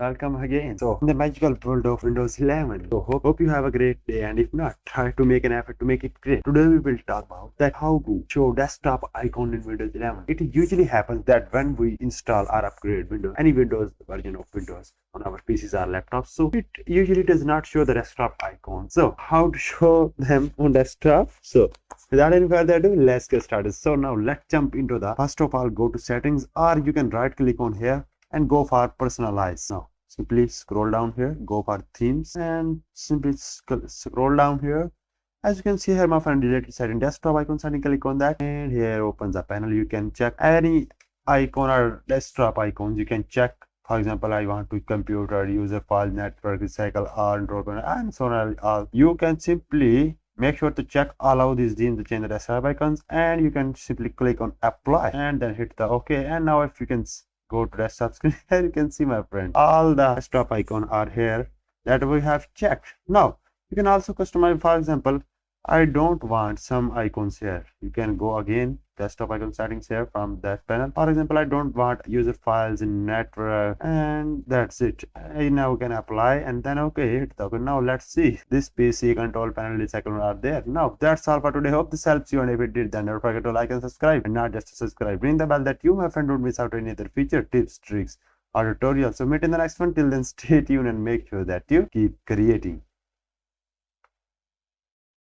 Welcome again. So, in the magical world of Windows 11. So, hope you have a great day, and if not, try to make an effort to make it great. Today we will talk about that how to show desktop icon in Windows 11. It usually happens that when we install or upgrade Windows, any Windows version of Windows on our PCs or laptops, so it usually does not show the desktop icon. So, how to show them on desktop? So, without any further ado, let's get started. So now let's jump into the first of all, go to settings, or you can right click on here and go for personalize. Now simply scroll down here, go for themes, and simply scroll down here. As you can see here, my friend, related setting desktop icon setting, click on that, and here opens a panel. You can check any icon or desktop icons. You can check, for example, I want to computer, user, file, network, recycle, Android, and so on. You can simply make sure to check allow these themes to change the desktop icons, and you can simply click on apply and then hit the OK. And now if you can go to desktop screen, here you can see, my friend, all the desktop icon are here that we have checked. Now you can also customize. For example, I don't want some icons here. You can go again desktop icon settings here from that panel. For example, I don't want user files in network, and that's it. I now can apply and then okay, hit the okay. Now let's see this PC control panel icon are there. Now that's all for today. Hope this helps you, and if it did, then don't forget to like and subscribe, and not just to subscribe, ring the bell that you, my friend, don't miss out any other feature, tips, tricks, or tutorials. So meet in the next one. Till then, stay tuned and make sure that you keep creating.